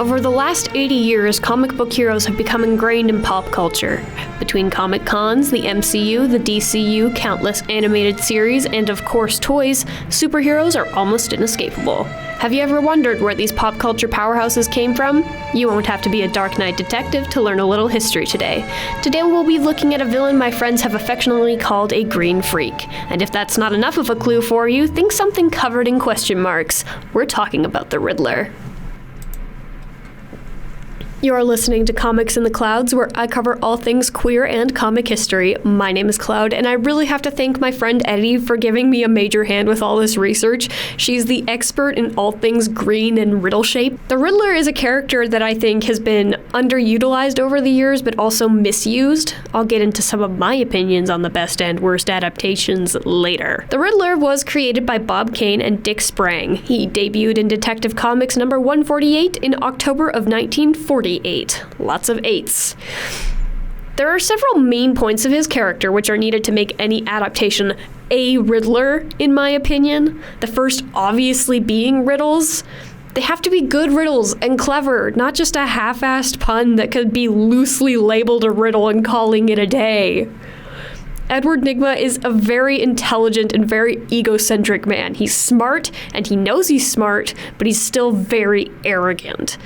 Over the last 80 years, comic book heroes have become ingrained in pop culture. Between Comic Cons, the MCU, the DCU, countless animated series, and of course toys, superheroes are almost inescapable. Have you ever wondered where these pop culture powerhouses came from? You won't have to be a Dark Knight detective to learn a little history today. Today we'll be looking at a villain my friends have affectionately called a green freak. And if that's not enough of a clue for you, think something covered in question marks. We're talking about the Riddler. You're listening to Comics in the Clouds, where I cover all things queer and comic history. My name is Cloud, and I really have to thank my friend Eddie for giving me a major hand with all this research. She's the expert in all things green and riddle shape. The Riddler is a character that I think has been underutilized over the years, but also misused. I'll get into some of my opinions on the best and worst adaptations later. The Riddler was created by Bob Kane and Dick Sprang. He debuted in Detective Comics number 148 in October of 1940. Lots of eights. There are several main points of his character which are needed to make any adaptation a Riddler, in my opinion. The first obviously being riddles. They have to be good riddles and clever, not just a half-assed pun that could be loosely labeled a riddle and calling it a day. Edward Nygma is a very intelligent and very egocentric man. He's smart, and he knows he's smart, but he's still very arrogant.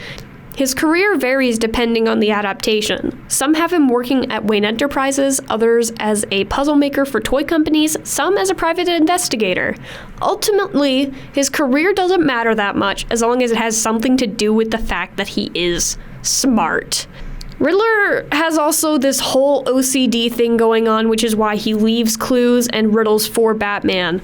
His career varies depending on the adaptation. Some have him working at Wayne Enterprises, others as a puzzle maker for toy companies, some as a private investigator. Ultimately, his career doesn't matter that much as long as it has something to do with the fact that he is smart. Riddler has also this whole OCD thing going on, which is why he leaves clues and riddles for Batman.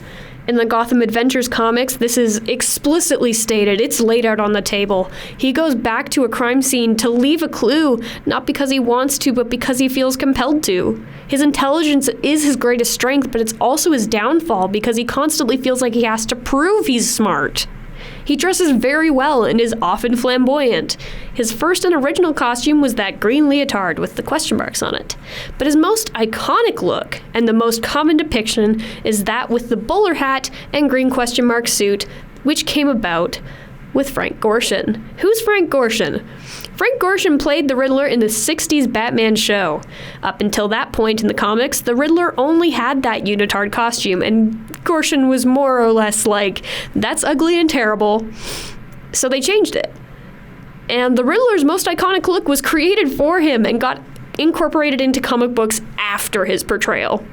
In the Gotham Adventures comics, this is explicitly stated. It's laid out on the table. He goes back to a crime scene to leave a clue, not because he wants to, but because he feels compelled to. His intelligence is his greatest strength, but it's also his downfall because he constantly feels like he has to prove he's smart. He dresses very well and is often flamboyant. His first and original costume was that green leotard with the question marks on it. But his most iconic look, and the most common depiction, is that with the bowler hat and green question mark suit, which came about with Frank Gorshin. Who's Frank Gorshin? Frank Gorshin played the Riddler in the 60s Batman show. Up until that point in the comics, the Riddler only had that unitard costume, and Gorshin was more or less like, that's ugly and terrible. So they changed it. And the Riddler's most iconic look was created for him and got incorporated into comic books after his portrayal.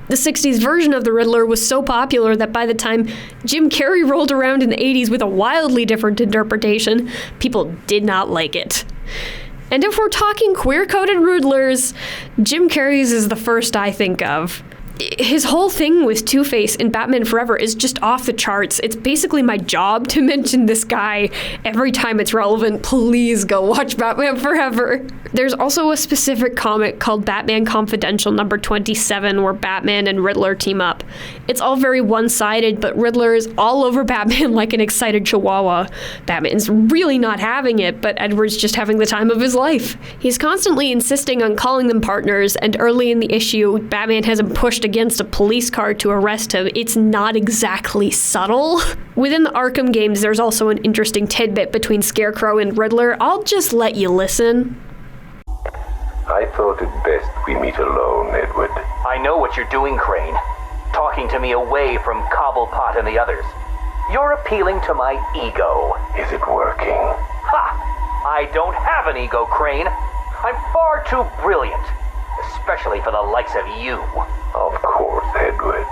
The 60s version of the Riddler was so popular that by the time Jim Carrey rolled around in the 80s with a wildly different interpretation, people did not like it. And if we're talking queer-coded Riddlers, Jim Carrey's is the first I think of. His whole thing with Two-Face in Batman Forever is just off the charts. It's basically my job to mention this guy every time it's relevant. Please go watch Batman Forever. There's also a specific comic called Batman Confidential number 27 where Batman and Riddler team up. It's all very one-sided, but Riddler is all over Batman like an excited chihuahua. Batman's really not having it, but Edward's just having the time of his life. He's constantly insisting on calling them partners, and early in the issue, Batman has him pushed against a police car to arrest him. It's not exactly subtle. Within the Arkham games, there's also an interesting tidbit between Scarecrow and Riddler. I'll just let you listen. I thought it best we meet alone, Edward. I know what you're doing, Crane. Talking to me away from Cobblepot and the others. You're appealing to my ego. Is it working? Ha! I don't have an ego, Crane. I'm far too brilliant. Especially for the likes of you. Of course, Edward.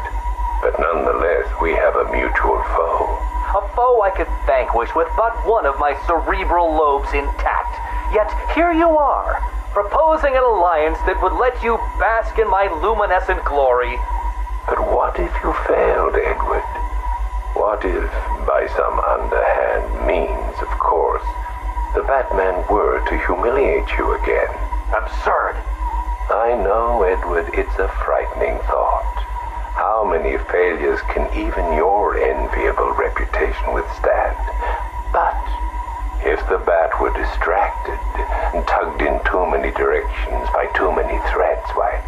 But nonetheless, we have a mutual foe. A foe I could vanquish with but one of my cerebral lobes intact. Yet here you are, proposing an alliance that would let you bask in my luminescent glory. But what if you failed, Edward? What if, by some underhand means, of course, the Batman were to humiliate you again? Absurd. I know, Edward, it's a frightening thought. How many failures can even your enviable reputation withstand? But if the Bat were distracted and tugged in too many directions by too many threats, why,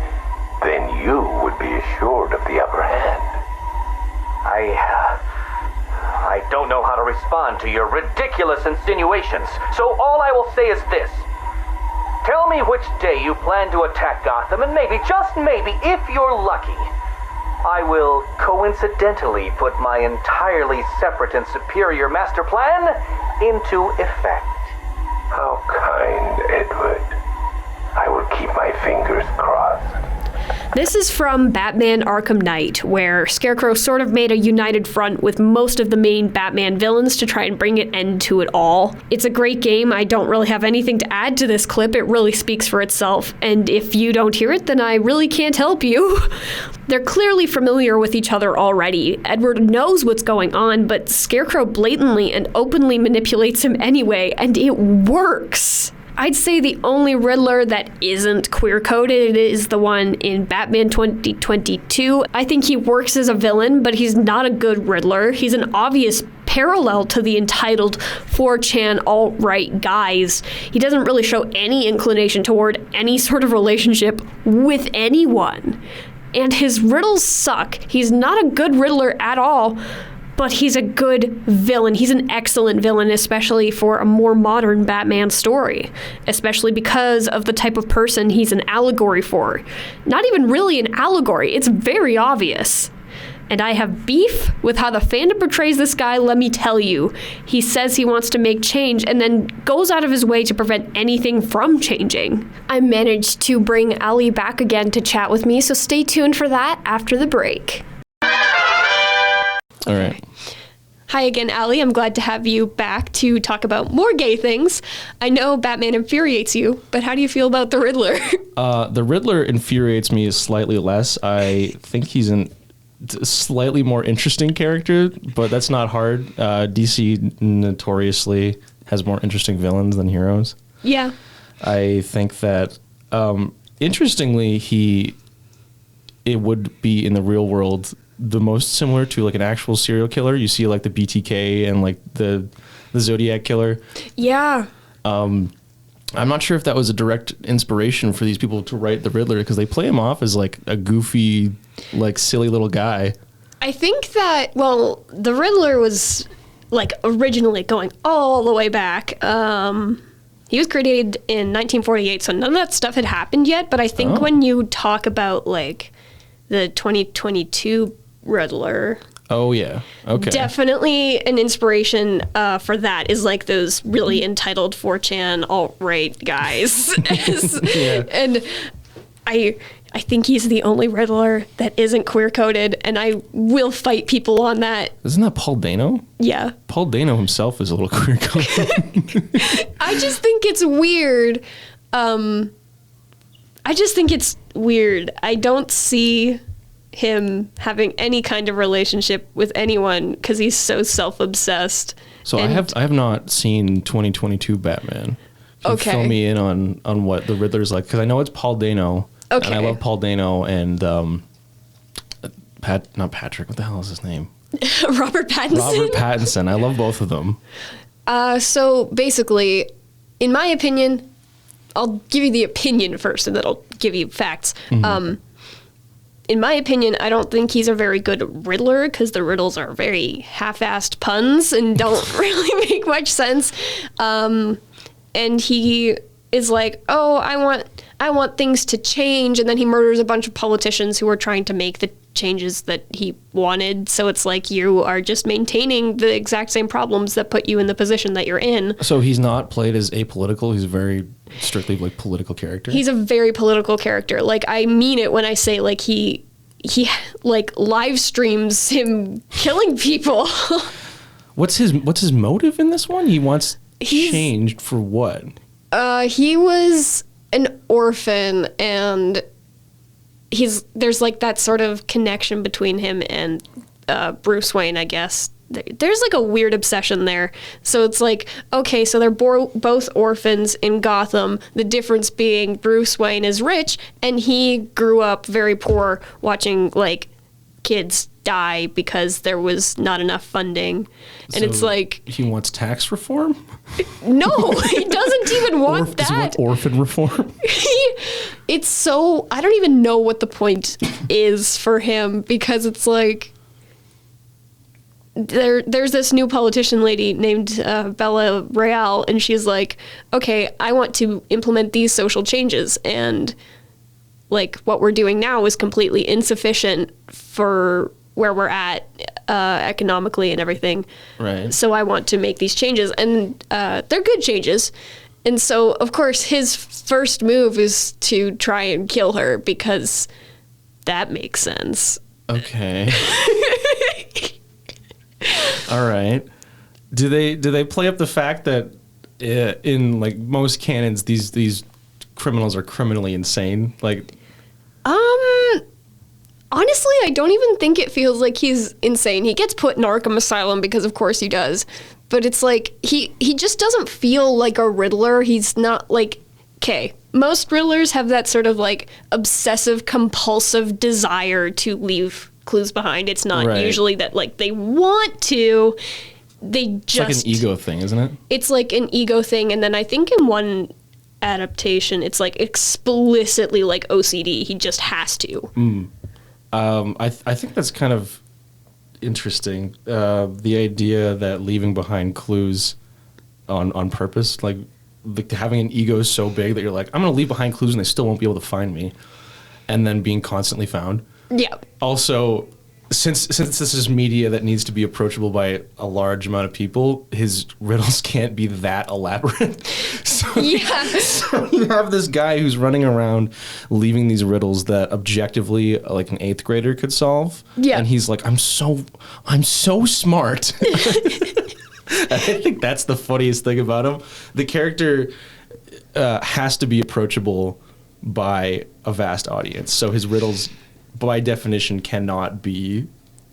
then you would be assured of the upper hand. I don't know how to respond to your ridiculous insinuations, so all I will say is this. Tell me which day you plan to attack Gotham, and maybe, just maybe, if you're lucky, I will coincidentally put my entirely separate and superior master plan into effect. How kind, Edward. I will keep my fingers crossed. This is from Batman Arkham Knight, where Scarecrow sort of made a united front with most of the main Batman villains to try and bring an end to it all. It's a great game. I don't really have anything to add to this clip. It really speaks for itself, and if you don't hear it, then I really can't help you. They're clearly familiar with each other already. Edward knows what's going on, but Scarecrow blatantly and openly manipulates him anyway, and it works. I'd say the only Riddler that isn't queer-coded is the one in Batman 2022. I think he works as a villain, but he's not a good Riddler. He's an obvious parallel to the entitled 4chan alt-right guys. He doesn't really show any inclination toward any sort of relationship with anyone. And his riddles suck. He's not a good Riddler at all, but he's a good villain. He's an excellent villain, especially for a more modern Batman story, especially because of the type of person he's an allegory for. Not even really an allegory, it's very obvious. And I have beef with how the fandom portrays this guy, let me tell you. He says he wants to make change and then goes out of his way to prevent anything from changing. I managed to bring Allie back again to chat with me, so stay tuned for that after the break. All right. Hi again, Allie. I'm glad to have you back to talk about more gay things. I know Batman infuriates you, but how do you feel about the Riddler? The Riddler infuriates me slightly less. I think he's a slightly more interesting character, but that's not hard. DC notoriously has more interesting villains than heroes. Yeah. I think that, interestingly, it would be in the real world the most similar to like an actual serial killer. You see like the BTK and like the Zodiac killer. Yeah. I'm not sure if that was a direct inspiration for these people to write the Riddler, because they play him off as like a goofy, like silly little guy. I think that, well, the Riddler was like originally going all the way back. He was created in 1948, so none of that stuff had happened yet. But I think when you talk about like the 2022 Riddler. Oh, yeah. Okay. Definitely an inspiration for that is like those really entitled 4chan alt-right guys. Yeah. And I think he's the only Riddler that isn't queer-coded, and I will fight people on that. Isn't that Paul Dano? Yeah. Paul Dano himself is a little queer-coded. I just think it's weird. I don't see him having any kind of relationship with anyone because he's so self-obsessed. So I have not seen 2022 Batman. Can you fill me in on what the Riddler's like? Because I know it's Paul Dano. Okay. And I love Paul Dano and not Patrick. What the hell is his name? Robert Pattinson. Robert Pattinson. I love both of them. So basically, in my opinion, I'll give you the opinion first, and then I'll give you facts. Mm-hmm. In my opinion, I don't think he's a very good Riddler because the riddles are very half-assed puns and don't really make much sense. And he is like, oh, I want things to change, and then he murders a bunch of politicians who are trying to make the changes that he wanted. So it's like you are just maintaining the exact same problems that put you in the position that you're in. So he's not played as apolitical. He's a very strictly like political character. He's a very political character. Like, I mean it when I say like he like live streams him killing people. What's his motive in this one? He wants changed for what? He was an orphan, and there's like that sort of connection between him and Bruce Wayne, I guess. There's like a weird obsession there. So it's like, okay, so they're both orphans in Gotham. The difference being Bruce Wayne is rich, and he grew up very poor watching like kids die because there was not enough funding. And so it's like... He wants tax reform? No, he doesn't even want that. Does he want orphan reform? It's so... I don't even know what the point is for him, because it's like... there's this new politician lady named Bella Real, and she's like, okay, I want to implement these social changes, and like what we're doing now is completely insufficient for where we're at economically and everything. Right. So I want to make these changes, and they're good changes. And so, of course, his first move is to try and kill her because that makes sense. Okay. All right. Do they play up the fact that in like most canons these criminals are criminally insane? Like, honestly, I don't even think it feels like he's insane. He gets put in Arkham Asylum because of course he does. But it's like he just doesn't feel like a Riddler. He's not like, okay, most Riddlers have that sort of like obsessive compulsive desire to leave clues behind. It's not usually that like they want to. They just, it's like an ego thing, isn't it? It's like an ego thing, and then I think in one adaptation it's like explicitly like OCD. He just has to. I think that's kind of interesting. The idea that leaving behind clues on purpose, like having an ego so big that you're like, I'm going to leave behind clues and they still won't be able to find me, and then being constantly found. Yeah. Also, since this is media that needs to be approachable by a large amount of people, his riddles can't be that elaborate. So you have this guy who's running around leaving these riddles that objectively like an 8th grader could solve. Yeah. And he's like, I'm so smart. I think that's the funniest thing about him. The character has to be approachable by a vast audience. So his riddles, by definition, cannot be...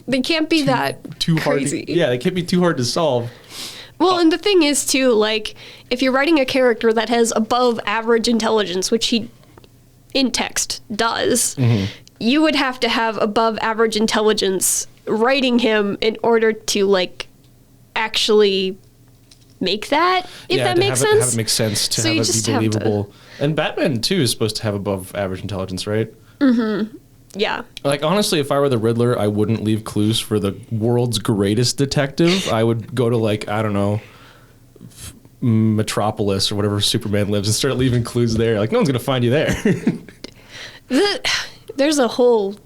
They can't be too crazy. They can't be too hard to solve. Well, and the thing is, too, like, if you're writing a character that has above average intelligence, which he, in text, does, you would have to have above average intelligence writing him in order to, like, actually make that, if that makes sense. Have it make sense, to have it be believable. And Batman, too, is supposed to have above average intelligence, right? Mm-hmm. Yeah. Like, honestly, if I were the Riddler, I wouldn't leave clues for the world's greatest detective. I would go to, like, I don't know, Metropolis or whatever Superman lives and start leaving clues there. Like, no one's going to find you there. There's a whole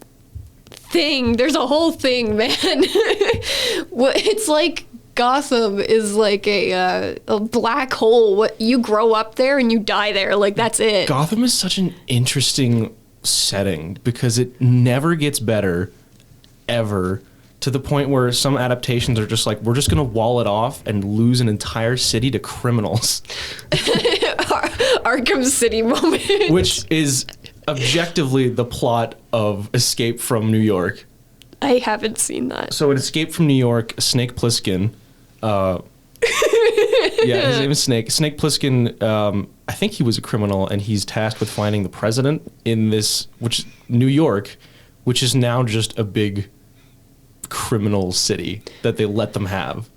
thing. Man. It's like Gotham is like a black hole. What, you grow up there and you die there. Like, that's it. Gotham is such an interesting setting because it never gets better ever, to the point where some adaptations are just like, we're just going to wall it off and lose an entire city to criminals. Arkham City moment. Which is objectively the plot of Escape from New York. I haven't seen that. So in Escape from New York, Snake Plissken, his name is Snake. Snake Plissken, I think he was a criminal, and he's tasked with finding the president in this, which New York, which is now just a big criminal city that they let them have.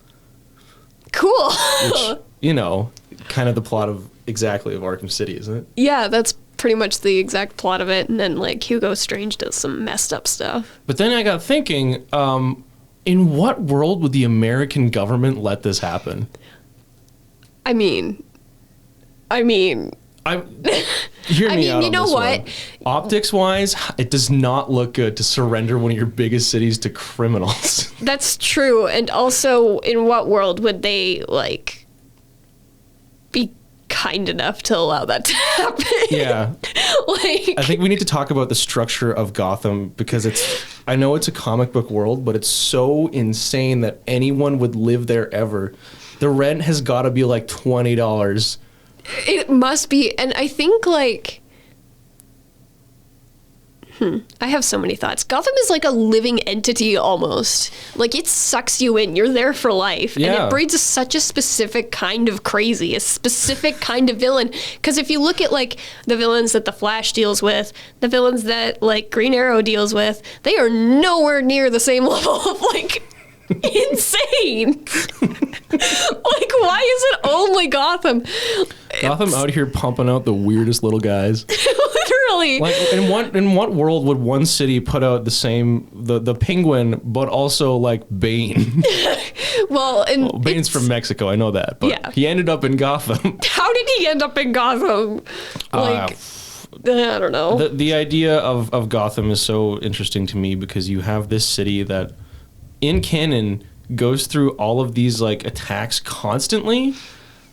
Cool. Which, you know, kind of the plot of Arkham City, isn't it? Yeah, that's pretty much the exact plot of it. And then, like, Hugo Strange does some messed up stuff. But then I got thinking, in what world would the American government let this happen? I mean, hear me out you on know this what? one. Optics-wise, it does not look good to surrender one of your biggest cities to criminals. That's true. And also, in what world would they, like, be kind enough to allow that to happen? Yeah. Like, I think we need to talk about the structure of Gotham, because I know it's a comic book world, but it's so insane that anyone would live there ever. The rent has got to be like $20. It must be. And I think, like, I have so many thoughts. Gotham is like a living entity almost. Like, it sucks you in. You're there for life. Yeah. And it breeds such a specific kind of crazy, a specific kind of villain. Because if you look at, like, the villains that the Flash deals with, the villains that, like, Green Arrow deals with, they are nowhere near the same level of, like, insane. Like, why is it only Gotham? Gotham out here pumping out the weirdest little guys. Literally. Like in what world would one city put out the Penguin, but also like Bane? Well, Bane's from Mexico, I know that, but Yeah. he ended up in Gotham. How did he end up in Gotham? Like, I don't know. The idea of Gotham is so interesting to me because you have this city that, in canon, goes through all of these like attacks constantly.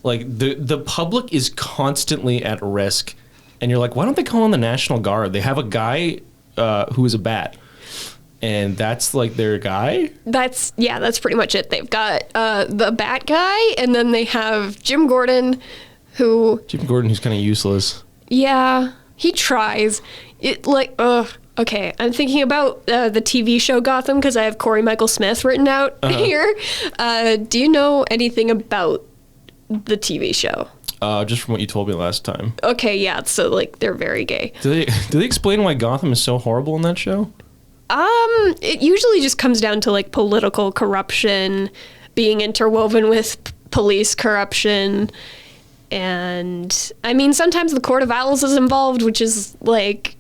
Like the public is constantly at risk, and you're like, why don't they call on the National Guard? They have a guy who is a bat, and that's like their guy. That's pretty much it. They've got the Bat guy, and then they have Jim Gordon, who's kind of useless. Yeah, he tries. Okay, I'm thinking about the TV show Gotham because I have Corey Michael Smith written out here. Do you know anything about the TV show? Just from what you told me last time. Okay, yeah, so like they're very gay. Do they explain why Gotham is so horrible in that show? It usually just comes down to like political corruption being interwoven with police corruption. And I mean, sometimes the Court of Owls is involved, which is like...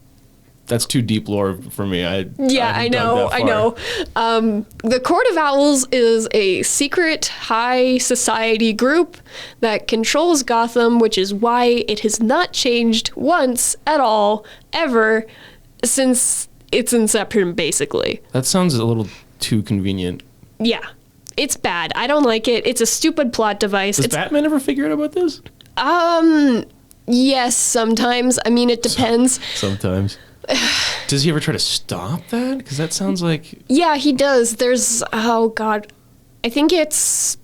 That's too deep lore for me. I know. The Court of Owls is a secret high society group that controls Gotham, which is why it has not changed once at all, ever, since its inception, basically. That sounds a little too convenient. Yeah. It's bad. I don't like it. It's a stupid plot device. Does Batman ever figure out about this? Yes, sometimes. I mean, it depends. Sometimes. Does he ever try to stop that? Because that sounds like... Yeah, he does. There's... Oh, God. I think it's...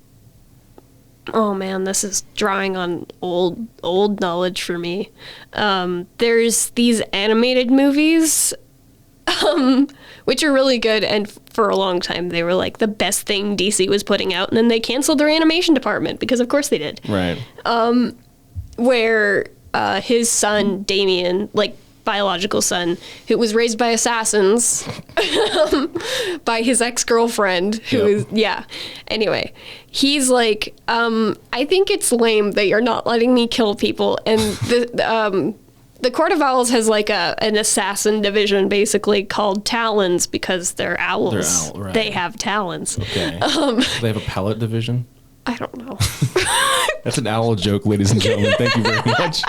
Oh, man, this is drawing on old knowledge for me. There's these animated movies, which are really good, and for a long time they were like the best thing DC was putting out, and then they canceled their animation department, because of course they did. Right. Where his son, Damien, like, biological son, who was raised by assassins by his ex-girlfriend who is anyway, he's like, I think it's lame that you're not letting me kill people, and the Court of Owls has like an assassin division basically called Talons because they're owls. Right. They have talons. Okay. They have a pellet division? I don't know. That's an owl joke, ladies and gentlemen. Thank you very much.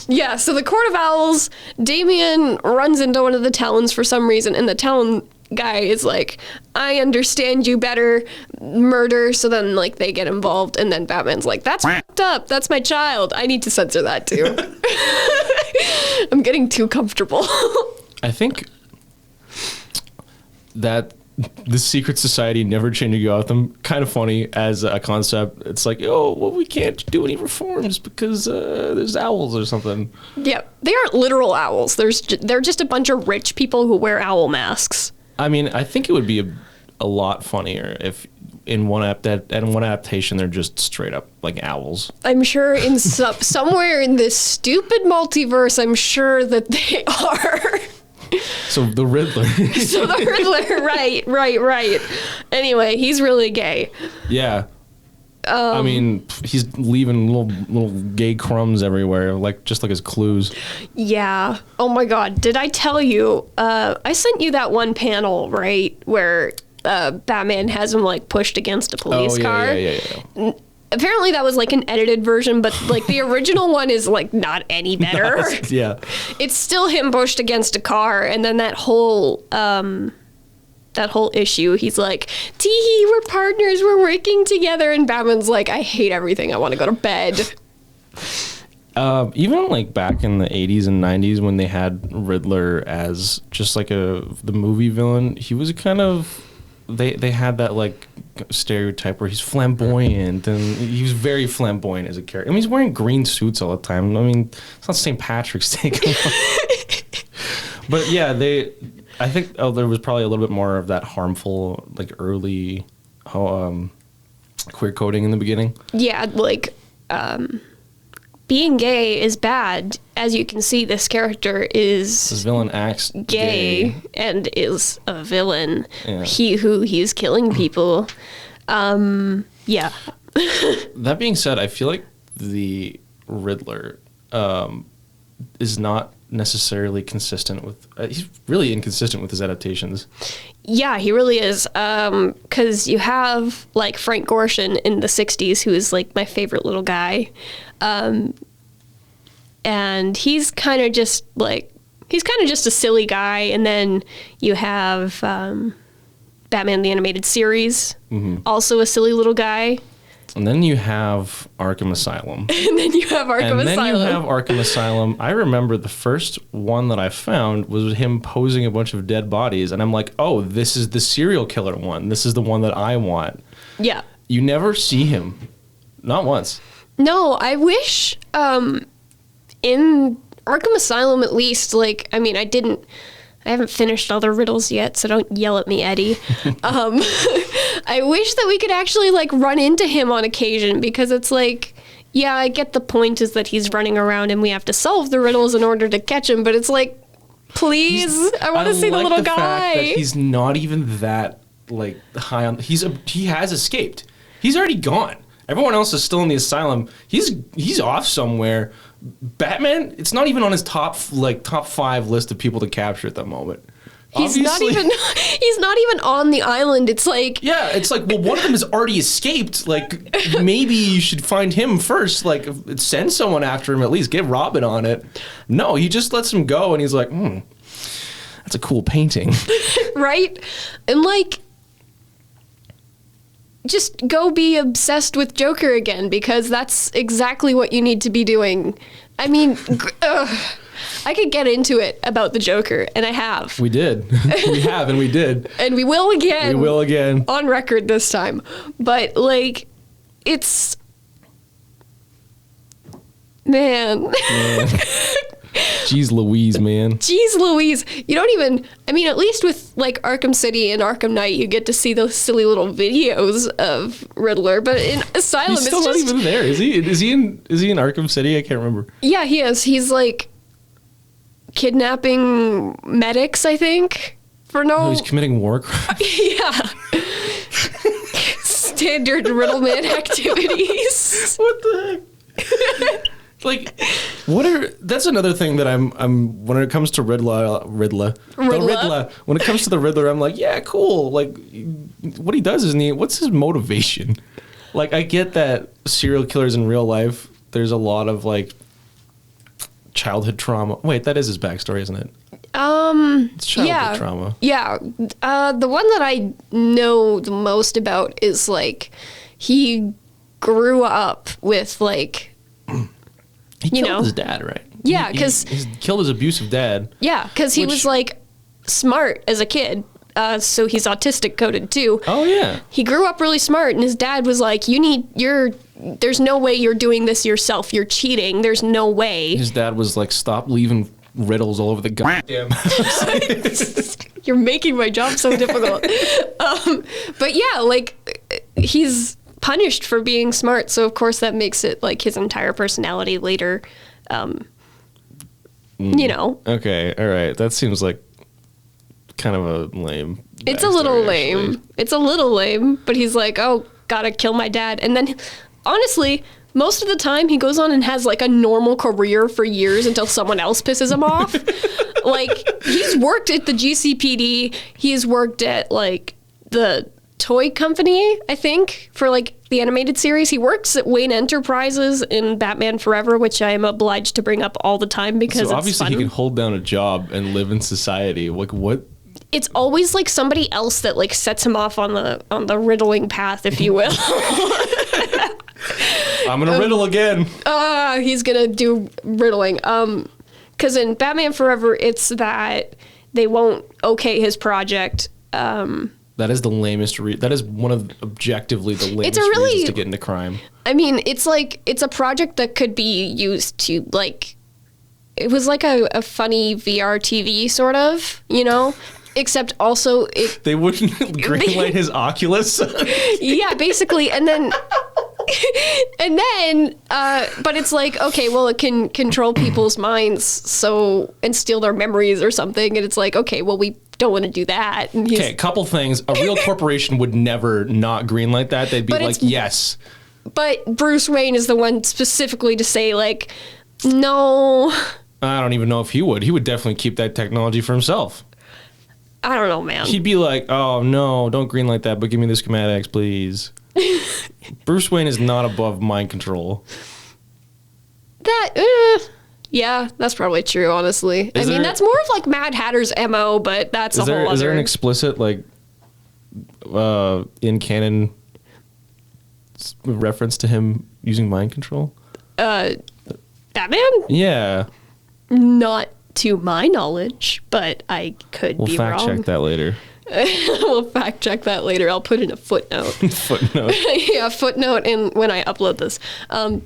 Yeah, so the Court of Owls, Damien runs into one of the Talons for some reason, and the Talon guy is like, I understand you better, murder, so then like they get involved, and then Batman's like, that's fucked up, that's my child, I need to censor that too. I'm getting too comfortable. I think that the secret society never changing Gotham, kind of funny as a concept. It's like, we can't do any reforms because there's owls or something. Yeah, they aren't literal owls. They're just a bunch of rich people who wear owl masks. I mean, I think it would be a lot funnier if in one adaptation they're just straight up like owls. I'm sure in somewhere in this stupid multiverse, I'm sure that they are. So the Riddler. Right. Anyway, he's really gay. Yeah. I mean, he's leaving little gay crumbs everywhere, just like his clues. Yeah. Oh my God. Did I tell you? I sent you that one panel, right, where Batman has him like pushed against a police car. Yeah. Apparently that was like an edited version, but like the original one is like not any better. Yeah. It's still him pushed against a car, and then that whole issue, he's like, tee-hee, we're partners, we're working together, and Batman's like, I hate everything, I want to go to bed. Even like back in the 80s and 90s when they had Riddler as just like the movie villain, he was kind of... They had that like stereotype where he's flamboyant, and he was very flamboyant as a character. I mean, he's wearing green suits all the time. I mean, it's not St. Patrick's Day. But yeah, I think there was probably a little bit more of that harmful, like early queer coding in the beginning. Yeah, like being gay is bad. As you can see, this character is... This villain acts gay and is a villain. Yeah. He's killing people. Yeah. That being said, I feel like the Riddler is not necessarily consistent with. He's really inconsistent with his adaptations. Yeah, he really is. Because you have like Frank Gorshin in the '60s, who is like my favorite little guy, and he's kind of just a silly guy. And then you have Batman the Animated Series, also a silly little guy. And then you have Arkham Asylum. And then you have Arkham Asylum. I remember the first one that I found was him posing a bunch of dead bodies. And I'm like, oh, this is the serial killer one. This is the one that I want. Yeah. You never see him. Not once. No, I wish in Arkham Asylum at least, like, I mean, I haven't finished all the riddles yet, so don't yell at me, Eddie. I wish that we could actually like run into him on occasion, because it's like, yeah, I get the point is that he's running around and we have to solve the riddles in order to catch him, but it's like, please, I want to see the little guy. Fact that he's not even that like high on. He has escaped. He's already gone. Everyone else is still in the asylum. He's off somewhere. Batman, it's not even on his top 5 list of people to capture at the moment. He's not even on the island. It's like, yeah, it's like, well, one of them has already escaped. Like, maybe you should find him first. Like, send someone after him at least. Get Robin on it. No, he just lets him go, and he's like, that's a cool painting. Right? And like, just go be obsessed with Joker again, because that's exactly what you need to be doing. I mean, I could get into it about the Joker, and I have. We did. We have, and we did. And we will again. We will again. On record this time. But, like, it's... Man. Jeez Louise, man. Jeez Louise. You don't even... I mean, at least with, like, Arkham City and Arkham Knight, you get to see those silly little videos of Riddler. But in Asylum, he's still not even there. Is he in Arkham City? I can't remember. Yeah, he is. He's, like, kidnapping medics, I think, for no... Oh, he's committing war crimes? Yeah. Standard Riddleman activities. What the heck? Like, that's another thing that I'm when it comes to Riddler. When it comes to the Riddler, I'm like, yeah, cool. Like, what he does what's his motivation? Like, I get that serial killers in real life, there's a lot of like childhood trauma. Wait, that is his backstory, isn't it? It's childhood trauma. Yeah. The one that I know the most about is like he grew up with like. He killed his dad, right? Yeah, because... He killed his abusive dad. Yeah, because he was, like, smart as a kid. So he's autistic coded, too. Oh, yeah. He grew up really smart, and his dad was like, there's no way you're doing this yourself. You're cheating. There's no way. His dad was like, stop leaving riddles all over the goddamn house. You're making my job so difficult. But yeah, like, he's... punished for being smart, so of course that makes it like his entire personality later. You know. Okay, all right. That seems like kind of a lame. It's a little lame. Actually. It's a little lame, but he's like, oh, gotta kill my dad. And then, honestly, most of the time he goes on and has like a normal career for years until someone else pisses him off. Like, he's worked at the GCPD. He's worked at like the toy company, I think, for like the animated series. He works at Wayne Enterprises in Batman Forever, which I am obliged to bring up all the time because so obviously it's fun. He can hold down a job and live in society. Like, what? It's always like somebody else that like sets him off on the riddling path, if you will. I'm gonna riddle again. He's gonna do riddling. Because in Batman Forever, it's that they won't okay his project. That is the lamest. That is one of objectively the lamest reasons to get into crime. I mean, it's like it's a project that could be used to like. It was like a funny VR TV sort of, you know, except also they wouldn't greenlight his Oculus. Yeah, basically, and then. But it's like, okay, well, it can control people's minds, and steal their memories or something, and it's like, okay, well, we don't want to do that. Okay, a couple things. A real corporation would never not greenlight that. They'd be like, yes. But Bruce Wayne is the one specifically to say, like, no, I don't even know if he would. He would definitely keep that technology for himself. I don't know, man. He'd be like, oh, no, don't greenlight that, but give me the schematics, please. Bruce Wayne is not above mind control. Yeah, that's probably true, honestly. I mean, that's more of like Mad Hatter's MO, but that's a whole other... Is there an explicit, like, in canon reference to him using mind control? Batman? Yeah. Not to my knowledge, but I could be wrong. We'll fact check that later. We'll fact check that later. I'll put in a footnote. Footnote. Yeah, footnote in when I upload this. I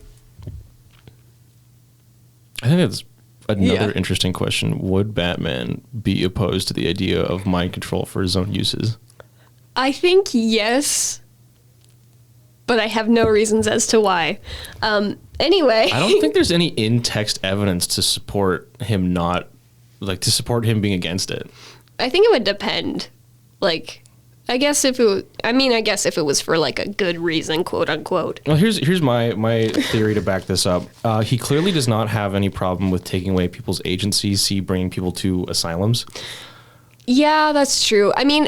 think that's another interesting question. Would Batman be opposed to the idea of mind control for his own uses? I think yes, but I have no reasons as to why. Anyway. I don't think there's any in-text evidence to support him being against it. I think it would depend. Like, I guess if it was for like a good reason, quote unquote. Well, here's my theory to back this up. He clearly does not have any problem with taking away people's agency, bringing people to asylums. Yeah, that's true. I mean,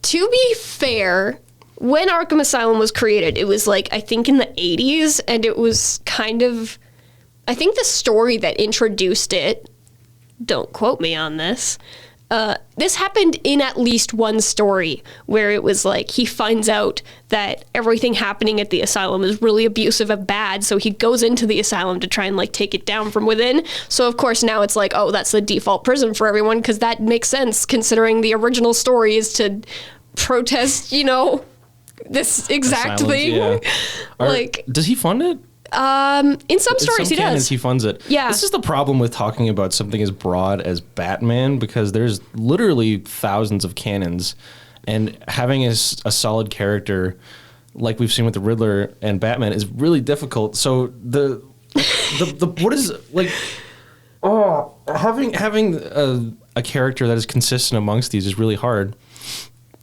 to be fair, when Arkham Asylum was created, it was like, I think in the 80s, and it was kind of, I think the story that introduced it, don't quote me on this, this happened in at least one story where it was like he finds out that everything happening at the asylum is really abusive and bad, so he goes into the asylum to try and like take it down from within. So of course now it's like, oh, that's the default prison for everyone, because that makes sense considering the original story is to protest, this exact Asylums, thing. Yeah. Does he fund it? In some stories he does. He funds it. Yeah. This is the problem with talking about something as broad as Batman, because there's literally thousands of canons, and having a solid character like we've seen with the Riddler and Batman is really difficult. So the what is like having a character that is consistent amongst these is really hard.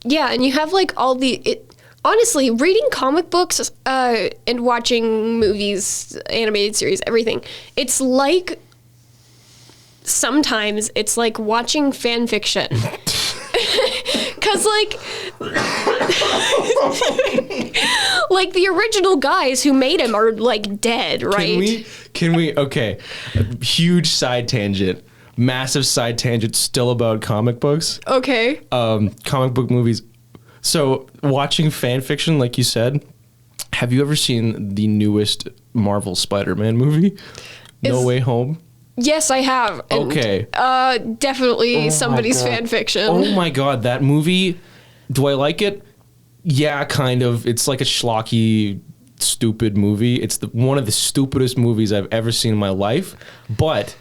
Yeah, and you have like all the honestly, reading comic books and watching movies, animated series, everything, it's like, sometimes it's like watching fan fiction. Because, like, the original guys who made him are, like, dead, right? Can we, okay, huge side tangent. Massive side tangent still about comic books. Okay. Comic book movies. So, watching fan fiction, like you said, have you ever seen the newest Marvel Spider-Man movie, No Way Home? Yes, I have. And, okay. Definitely somebody's fan fiction. Oh my god, that movie, do I like it? Yeah, kind of. It's like a schlocky, stupid movie. It's one of the stupidest movies I've ever seen in my life, but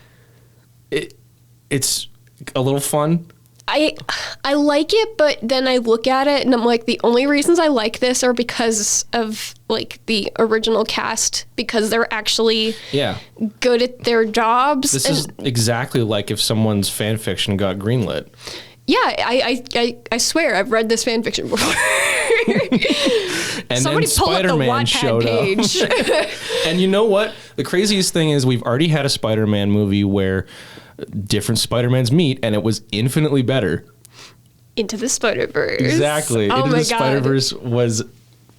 it's a little fun. I like it, but then I look at it and I'm like, the only reasons I like this are because of like the original cast, because they're actually good at their jobs. This is exactly like if someone's fan fiction got greenlit. Yeah, I swear I've read this fan fiction before. And somebody then pull Spider-Man up the Wattpad page. And you know what? The craziest thing is we've already had a Spider-Man movie where different Spider-Mans meet, and it was infinitely better. Into the Spider-Verse. Exactly. Oh Into my the Spider-Verse was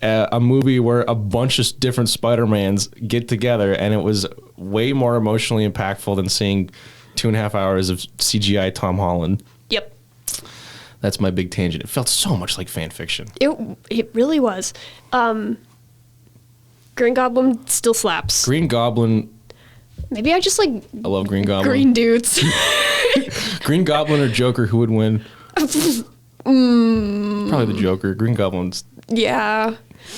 a movie where a bunch of different Spider-Mans get together, and it was way more emotionally impactful than seeing 2.5 hours of CGI Tom Holland. Yep. That's my big tangent. It felt so much like fan fiction. It really was. Green Goblin still slaps. Green Goblin. Maybe I just like. I love Green Goblin. Green dudes. Green Goblin or Joker, who would win? Probably the Joker. Green Goblin's. Yeah.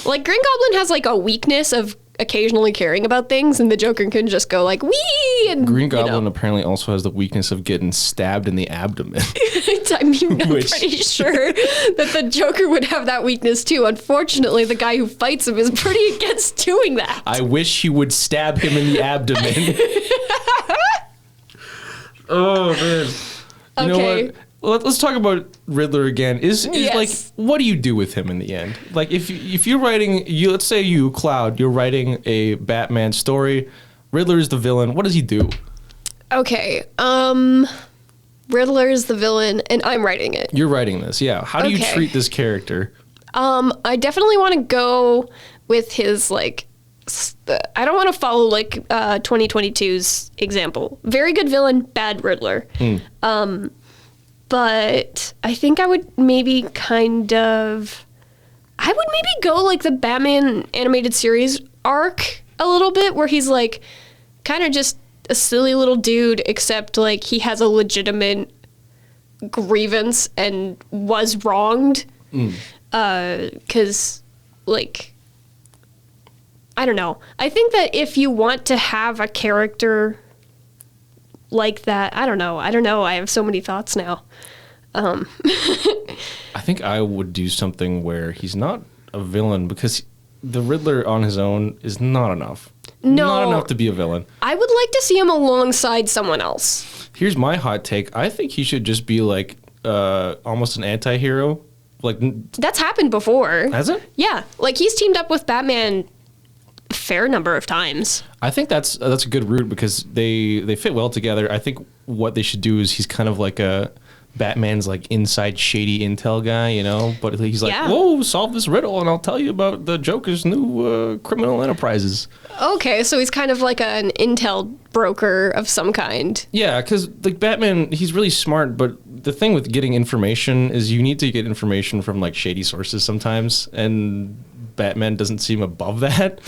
Like, Green Goblin has like a weakness of occasionally caring about things, and the Joker can just go like, wee! And Green Goblin apparently also has the weakness of getting stabbed in the abdomen. I mean, I'm pretty sure that the Joker would have that weakness too. Unfortunately, the guy who fights him is pretty against doing that. I wish he would stab him in the abdomen. Oh, man. You know what? Let's talk about Riddler again. Is like, what do you do with him in the end? Like, if you're writing, let's say you, Cloud, you're writing a Batman story, Riddler is the villain. What does he do? Okay. Riddler is the villain, and I'm writing it. You're writing this, yeah. How do you Okay. treat this character? I definitely want to go with his, like, I don't want to follow, like, 2022's example. Very good villain, bad Riddler. But I think I would maybe go, like, the Batman animated series arc a little bit, where he's, like, kind of just a silly little dude, except, like, he has a legitimate grievance and was wronged. Because, like, I don't know. I think that if you want to have a character like that, I don't know. I have so many thoughts now. I think I would do something where he's not a villain, because the Riddler on his own is not enough. No. Not enough to be a villain. I would like to see him alongside someone else. Here's my hot take. I think he should just be like almost an anti-hero. Like, That's happened before. has it? Yeah. Like, he's teamed up with Batman a fair number of times. I think that's a good route, because they fit well together. I think what they should do is he's kind of like Batman's like inside shady intel guy, you know, but he's like, Yeah. whoa, solve this riddle and I'll tell you about the Joker's new criminal enterprises. Okay, so he's kind of like an intel broker of some kind. Yeah, because like Batman, he's really smart, but the thing with getting information is you need to get information from like shady sources sometimes, and Batman doesn't seem above that.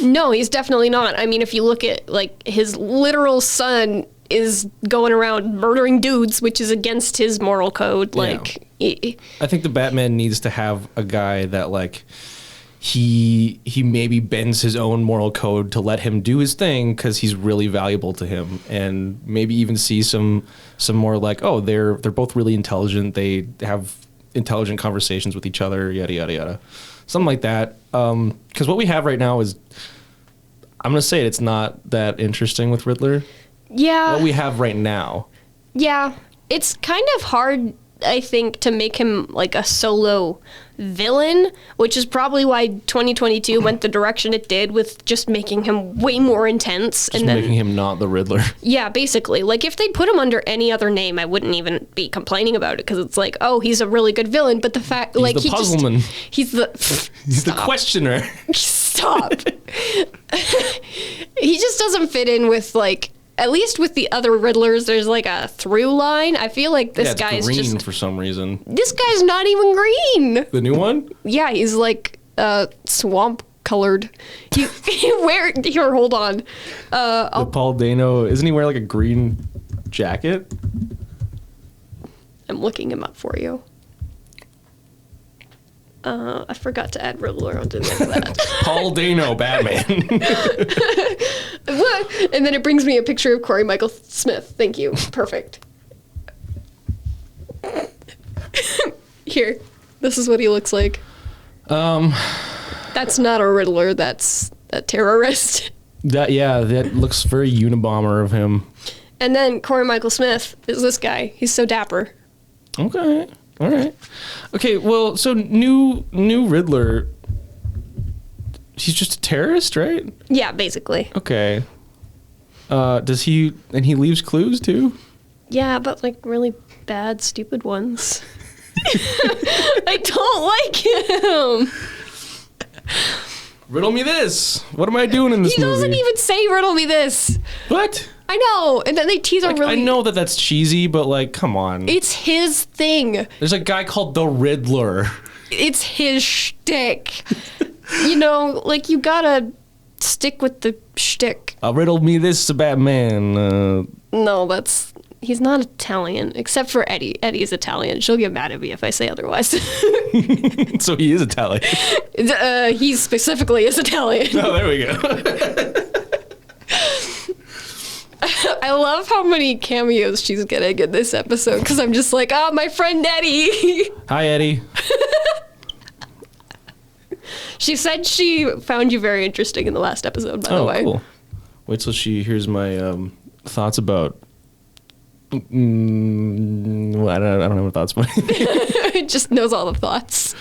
No, he's definitely not. I mean, if you look at, like, his literal son is going around murdering dudes, which is against his moral code. Like, I think the Batman needs to have a guy that like he maybe bends his own moral code to let him do his thing because he's really valuable to him, and maybe even see some more like, oh, they're both really intelligent, they have intelligent conversations with each other, yada yada yada, something like that. Because what we have right now is, I'm gonna say it's not that interesting with Riddler. yeah. What we have right now. Yeah, it's kind of hard, I think, to make him like a solo villain, which is probably why 2022 went the direction it did, with just making him way more intense. Just making him not the Riddler. Yeah, basically. Like, if they'd put him under any other name, I wouldn't even be complaining about it, because it's like, oh, he's a really good villain, but the fact, like, the puzzleman. He's the He's the questioner. Stop. He just doesn't fit in with, like, at least with the other Riddlers, there's like a through line. I feel like this It's guy's green just, for some reason. this guy's not even green. The new one? Yeah, he's like swamp colored. He here, hold on. The Paul Dano, isn't he wearing like a green jacket? I'm looking him up for you. I forgot to add Riddler onto that. Paul Dano, Batman. What? And then it brings me a picture of Corey Michael Smith. Thank you. Perfect. Here. This is what he looks like. That's not a Riddler. That's a terrorist. that looks very Unabomber of him. And then Corey Michael Smith is this guy. He's so dapper. Okay. All right. Okay, well, so new Riddler, he's just a terrorist, right? Yeah, basically. Okay. Does he leaves clues too? Yeah, but like really bad, stupid ones. I don't like him. Riddle me this. What am I doing in this He movie? doesn't even say riddle me this. What? I know. And then they tease a Like, really... I know that's cheesy, but like, come on. It's his thing. There's a guy called the Riddler. It's his shtick. You know, like, you gotta stick with the shtick. Riddle me this, Batman. No, he's not Italian, except for Eddie. Eddie's Italian. She'll get mad at me if I say otherwise. So he is Italian. He specifically is Italian. Oh, there we go. I love how many cameos she's getting in this episode, because I'm just like, my friend Eddie. Hi, Eddie. She said she found you very interesting in the last episode, by the way. Cool. Wait till she hears my thoughts about... well, I don't have any thoughts, but... Just knows all the thoughts.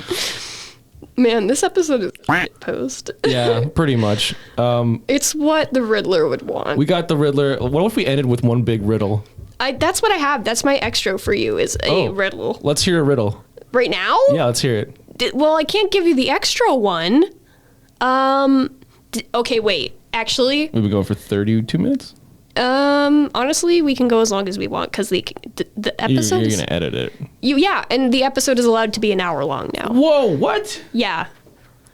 Man, this episode is a post. Yeah, pretty much. It's what the Riddler would want. We got the Riddler. What if we ended with one big riddle? That's what I have. That's my extra for you is a riddle. Let's hear a riddle. Right now? Yeah, let's hear it. Well, I can't give you the extra one. Okay, wait. Actually, We've been going for 32 minutes? honestly, we can go as long as we want because the episode. You're going to edit it. Yeah, and the episode is allowed to be an hour long now. Whoa, what? Yeah.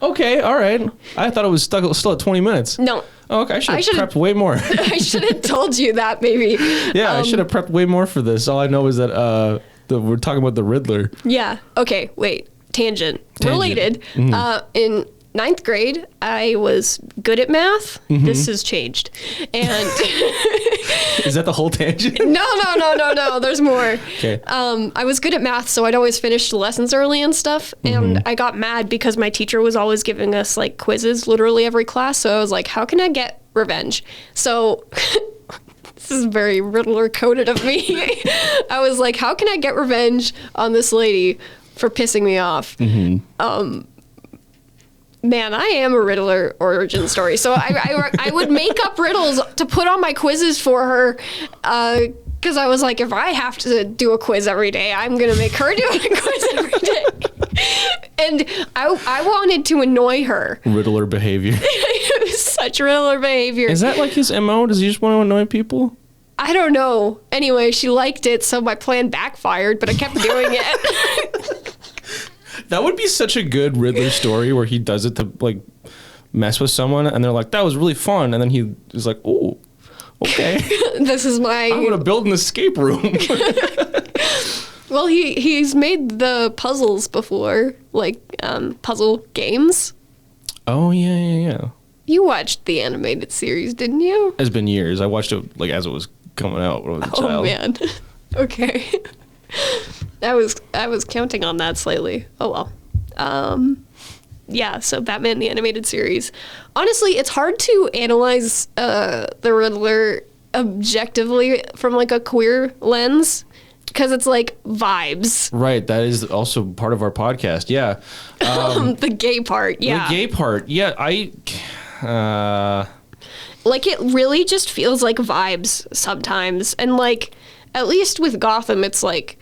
Okay, all right. I thought it was still at 20 minutes. No. Oh, okay, I should have prepped way more. I should have told you that maybe. Yeah, I should have prepped way more for this. All I know is that we're talking about the Riddler. Yeah. Okay, wait. Tangent. Related. Mm-hmm. In 9th grade, I was good at math. Mm-hmm. This has changed. And Is that the whole tangent? No. There's more. Okay. I was good at math, so I'd always finish the lessons early and stuff. And I got mad because my teacher was always giving us like quizzes literally every class. So I was like, how can I get revenge? So this is very Riddler coded of me. I was like, how can I get revenge on this lady for pissing me off? Man, I am a Riddler origin story. So I would make up riddles to put on my quizzes for her because I was like, if I have to do a quiz every day, I'm going to make her do a quiz every day. And I wanted to annoy her. Riddler behavior. It was such Riddler behavior. Is that like his MO? Does he just want to annoy people? I don't know. Anyway, she liked it, so my plan backfired, but I kept doing it. That would be such a good Riddler story where he does it to like mess with someone and they're like, that was really fun. And then he is like, oh, okay. This is my... I'm going to build an escape room. Well, he's made the puzzles before, like puzzle games. Oh, yeah. You watched the animated series, didn't you? It's been years. I watched it like as it was coming out when I was a child. Oh, man. Okay. I was counting on that slightly. Oh, well. Yeah, so Batman the Animated Series. Honestly, it's hard to analyze the Riddler objectively from like a queer lens because it's like vibes. Right, that is also part of our podcast. Yeah. The gay part, yeah. The gay part. Yeah, like it really just feels like vibes sometimes. And like at least with Gotham it's like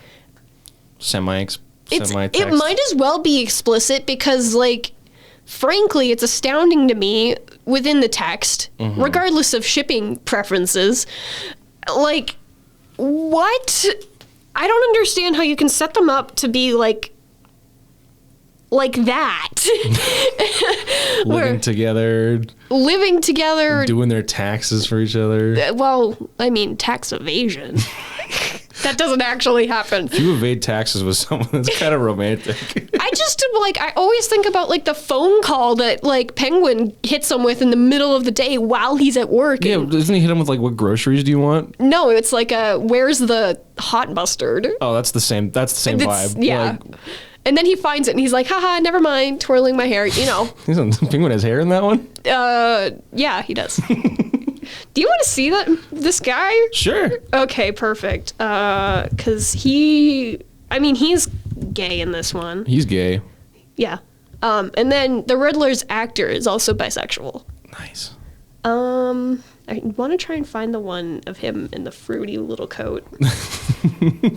semi-text. It might as well be explicit because, like, frankly, it's astounding to me within the text, regardless of shipping preferences. Like, what? I don't understand how you can set them up to be, like that. Living together. Doing their taxes for each other. Well, I mean, tax evasion. That doesn't actually happen. If you evade taxes with someone, that's kind of romantic. I always think about, like, the phone call that, like, Penguin hits him with in the middle of the day while he's at work. Yeah, doesn't he hit him with, like, what groceries do you want? No, it's like, where's the hot mustard? Oh, that's the same vibe. Yeah. Like, and then he finds it and he's like, haha, never mind, twirling my hair, you know. Penguin has hair in that one? Yeah, he does. Do you want to see this guy? Sure. Okay, perfect. Because he's gay in this one. He's gay. Yeah. And then the Riddler's actor is also bisexual. Nice. I want to try and find the one of him in the fruity little coat.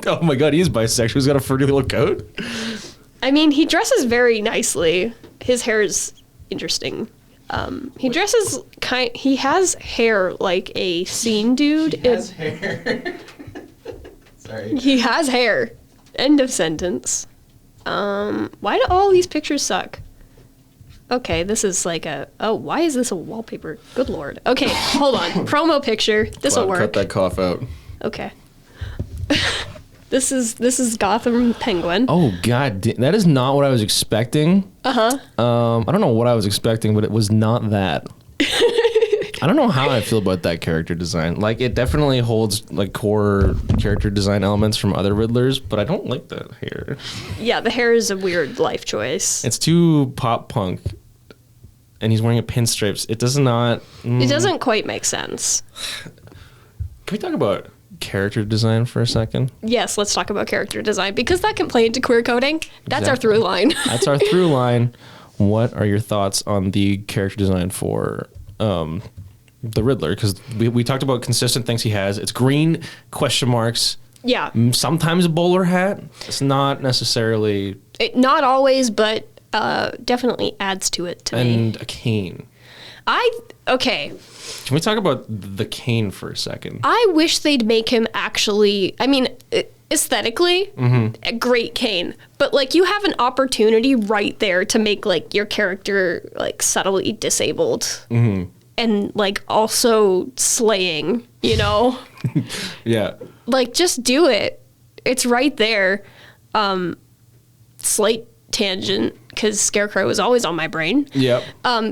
Oh my god, he is bisexual. He's got a fruity little coat. I mean, he dresses very nicely. His hair is interesting. He dresses he has hair like a scene dude. He has hair. Sorry. He has hair. End of sentence. Why do all these pictures suck? Okay, this is like why is this a wallpaper? Good lord. Okay, hold on. Promo picture. This will work. Cut that cough out. Okay. This is Gotham Penguin. Oh god, that is not what I was expecting. Uh-huh. I don't know what I was expecting, but it was not that. I don't know how I feel about that character design. Like, it definitely holds like core character design elements from other Riddlers, but I don't like the hair. Yeah, the hair is a weird life choice. It's too pop punk. And he's wearing a pinstripes. It does not... It doesn't quite make sense. Can we talk about character design for a second? Yes, let's talk about character design, because that can play into queer coding. That's our through line. That's our through line. what are your thoughts on the character design for the Riddler? Because we talked about consistent things he has. It's green, question marks. Yeah. Sometimes a bowler hat. It's not necessarily... Not always, but definitely adds to it to me. And a cane. Okay. Can we talk about the cane for a second? I wish they'd make him actually... I mean, aesthetically, a great cane. But, like, you have an opportunity right there to make, like, your character, like, subtly disabled. And, like, also slaying, you know? Yeah. Like, just do it. It's right there. Slight tangent, because Scarecrow is always on my brain. Yep.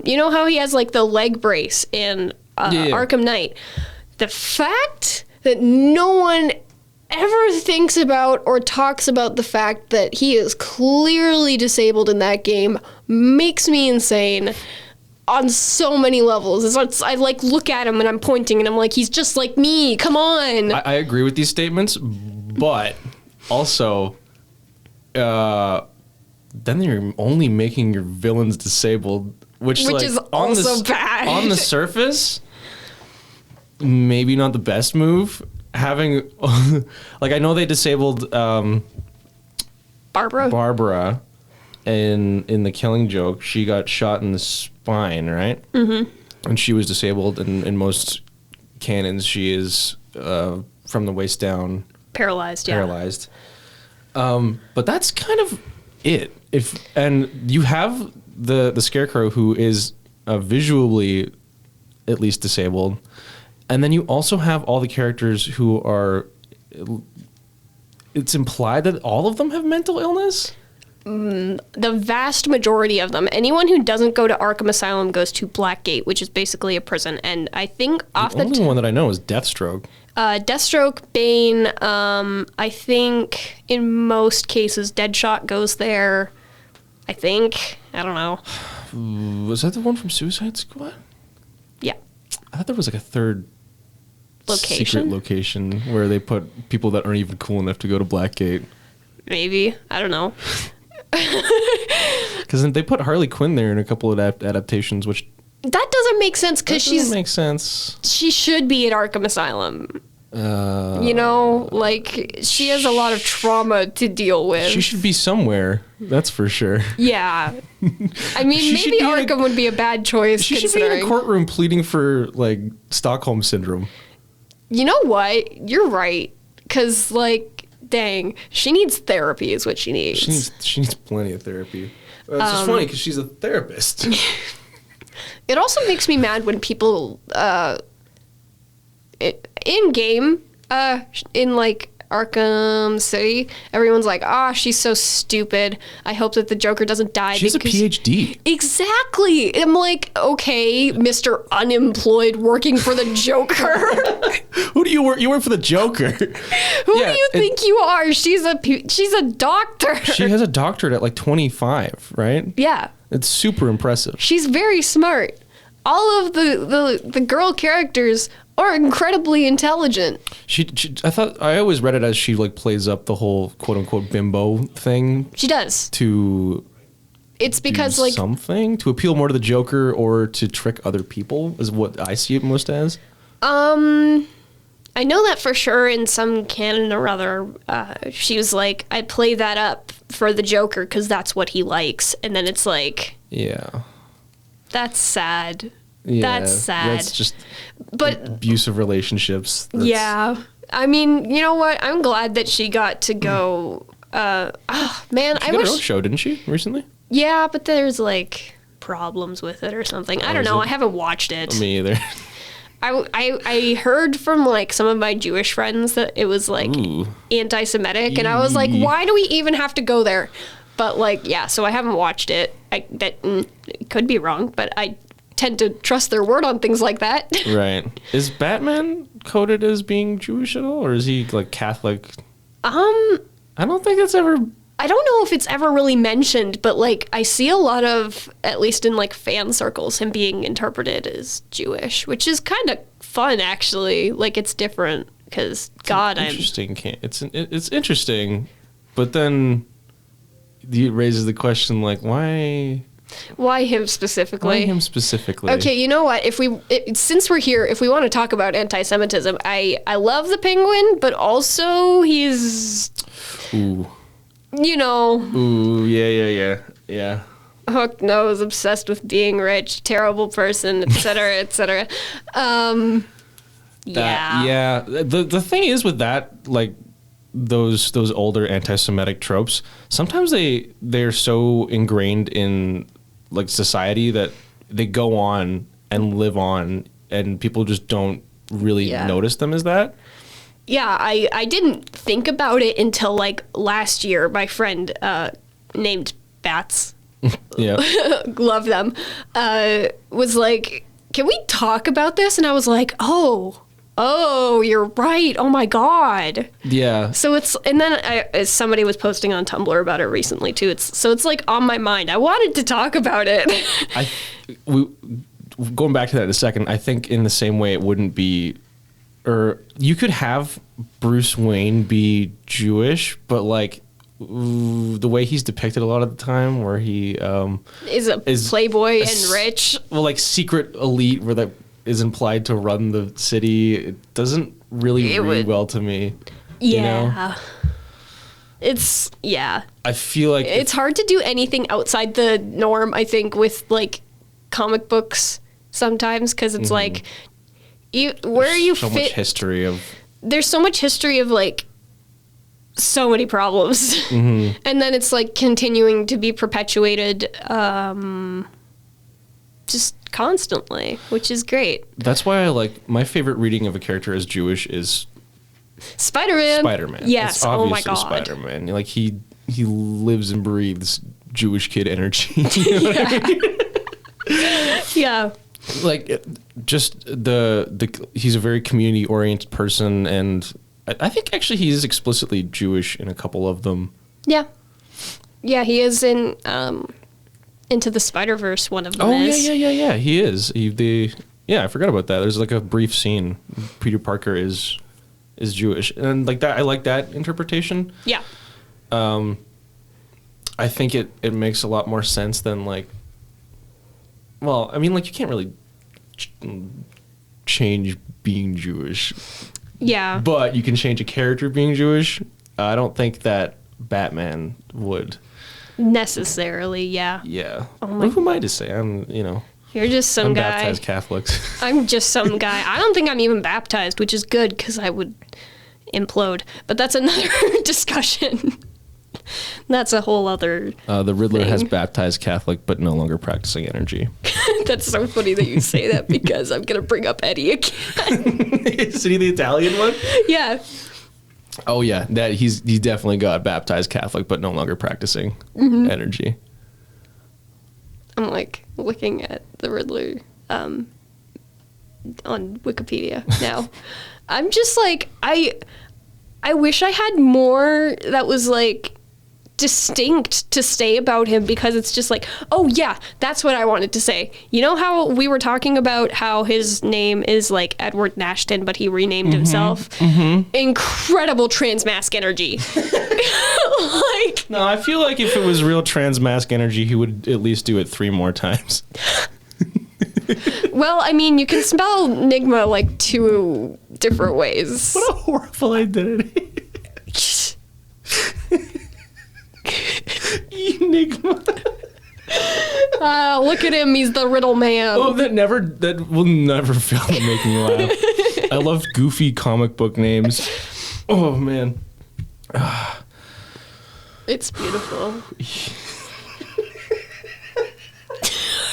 You know how he has, like, the leg brace in Yeah. Arkham Knight? The fact that no one ever thinks about or talks about the fact that he is clearly disabled in that game makes me insane on so many levels. I like look at him and I'm pointing and I'm like, he's just like me. Come on. I agree with these statements, but also, then you're only making your villains disabled, which like, is also bad. On the surface, maybe not the best move. Having, like, I know they disabled Barbara in the Killing Joke. She got shot in the spine, right? Mm-hmm. And she was disabled. And in most canons, she is from the waist down Paralyzed. But that's kind of it. And you have the Scarecrow, who is visually at least disabled. And then you also have all the characters who are... It's implied that all of them have mental illness? The vast majority of them. Anyone who doesn't go to Arkham Asylum goes to Blackgate, which is basically a prison. And I think The only one that I know is Deathstroke. Deathstroke, Bane, I think in most cases Deadshot goes there. I think. I don't know. Was that the one from Suicide Squad? Yeah. I thought there was like a third Location? secret location where they put people that aren't even cool enough to go to Blackgate. Maybe. I don't know. Because they put Harley Quinn there in a couple of adaptations, which... That doesn't make sense because makes sense. She should be at Arkham Asylum. You know, like, she has a lot of trauma to deal with. She should be somewhere, that's for sure. Yeah. I mean, maybe Arkham would be a bad choice. She should be in a courtroom pleading for, like, Stockholm Syndrome. You know what? You're right. Because, like, dang, she needs therapy is what she needs. She needs plenty of therapy. It's just funny because she's a therapist. It also makes me mad when people in game in like Arkham City, everyone's like, she's so stupid. I hope that the Joker doesn't die. She has a PhD. Exactly. I'm like, okay, Mr. Unemployed working for the Joker. Who do you work? You work for the Joker. Who do you think you are? She's a doctor. She has a doctorate at like 25, right? Yeah. It's super impressive. She's very smart. All of the girl characters are incredibly intelligent. I always read it as she like plays up the whole quote unquote bimbo thing. She does. It's because do like something to appeal more to the Joker or to trick other people is what I see it most as. I know that for sure in some canon or other, she was like, I play that up for the Joker because that's what he likes. And then it's like... Yeah. That's sad. Yeah, that's sad. That's just but abusive relationships. Yeah. I mean, you know what? I'm glad that she got to go... man, she got her own show, didn't she, recently? Yeah, but there's like problems with it or something. I don't know. I haven't watched it. Me either. I heard from like some of my Jewish friends that it was like anti-Semitic, and I was like, why do we even have to go there? But like, yeah, so I haven't watched it. It could be wrong, but I tend to trust their word on things like that. Right. Is Batman coded as being Jewish at all, or is he like Catholic? I don't think it's ever... I don't know if it's ever really mentioned, but like I see a lot of, at least in like fan circles, him being interpreted as Jewish, which is kind of fun actually. Like it's different because It's interesting, but then it raises the question like, why Why him specifically? Why him specifically? Okay, you know what? Since we're here, if we want to talk about anti-Semitism, I love the Penguin, but also he's, Ooh. you know, Ooh, yeah. hook nose, obsessed with being rich, terrible person, etc., etc. Yeah. The thing is with that, like those older anti-Semitic tropes, sometimes they're so ingrained in like society that they go on and live on, and people just don't really notice them as that. Yeah, I didn't think about it until like last year. My friend named Bats, Yeah. love them, was like, can we talk about this? And I was like, oh, you're right. Oh my God. Yeah. So and then somebody was posting on Tumblr about it recently too. It's like on my mind. I wanted to talk about it. Going back to that in a second, I think in the same way it wouldn't be, or you could have Bruce Wayne be Jewish, but like the way he's depicted a lot of the time, where he is a playboy and rich. Well, like secret elite, where that is implied to run the city, it doesn't really read well to me. Yeah. You know? It's, yeah. I feel like it's hard to do anything outside the norm, I think, with like comic books sometimes, because it's like, much history of... There's so much history of like so many problems. And then it's like continuing to be perpetuated just constantly, which is great. That's why I like, my favorite reading of a character as Jewish is Spider-Man. Yes. It's obviously oh my God. Spider-Man. Like he lives and breathes Jewish kid energy. Yeah. Like just he's a very community oriented person, and I think actually he is explicitly Jewish in a couple of them. Yeah. Yeah, he is in Into the Spider-Verse, one of them is. Yeah. He is. I forgot about that. There's like a brief scene. Peter Parker is Jewish, and like that, I like that interpretation. Yeah. I think it makes a lot more sense than like. Well, I mean, like you can't really change being Jewish. Yeah. But you can change a character being Jewish. I don't think that Batman would. Necessarily, yeah. Yeah. Who am I to say? You're just some guy. Baptized Catholics. I'm just some guy. I don't think I'm even baptized, which is good because I would implode. But that's another discussion. That's a whole other The Riddler thing. has baptized Catholic, but no longer practicing energy. That's so funny that you say that because I'm going to bring up Eddie again. Is he the Italian one? Yeah. Oh, yeah. That he definitely got baptized Catholic, but no longer practicing energy. I'm like looking at the Riddler on Wikipedia now. I'm just like, I wish I had more that was like distinct to say about him, because it's just like, oh yeah, that's what I wanted to say. You know how we were talking about how his name is like Edward Nashton, but he renamed himself? Incredible transmask energy. Like, no, I feel like if it was real transmask energy, he would at least do it 3 more times. Well, I mean, you can spell Nigma like 2 different ways. What a horrible identity. Enigma. Look at him, he's the Riddle man. Oh, that will never fail to make me laugh. I love goofy comic book names. Oh man. It's beautiful.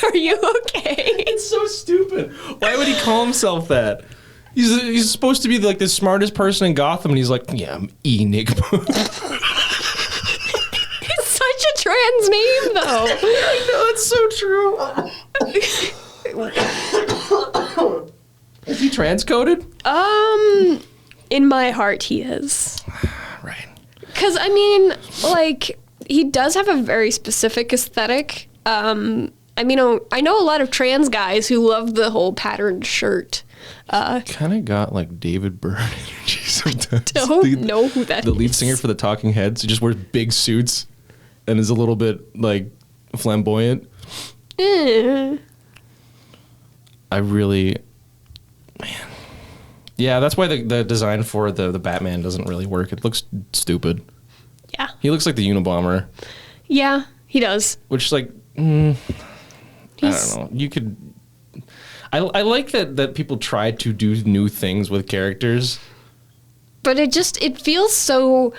Are you okay? It's so stupid. Why would he call himself that? He's supposed to be like the smartest person in Gotham, and he's like, yeah, I'm Enigma. It's such a trans name, though. I know, it's so true. Is he transcoded? In my heart, he is. Right. Because, I mean, like, he does have a very specific aesthetic. I mean, I know a lot of trans guys who love the whole patterned shirt. Kind of got like David Byrne energy sometimes. Don't know who that is. The lead singer for the Talking Heads, who just wears big suits and is a little bit like flamboyant. I really, man. Yeah, that's why the design for the Batman doesn't really work. It looks stupid. Yeah. He looks like the Unabomber. Yeah, he does. Which, like, I don't know. You could... I like that people try to do new things with characters. But it feels so,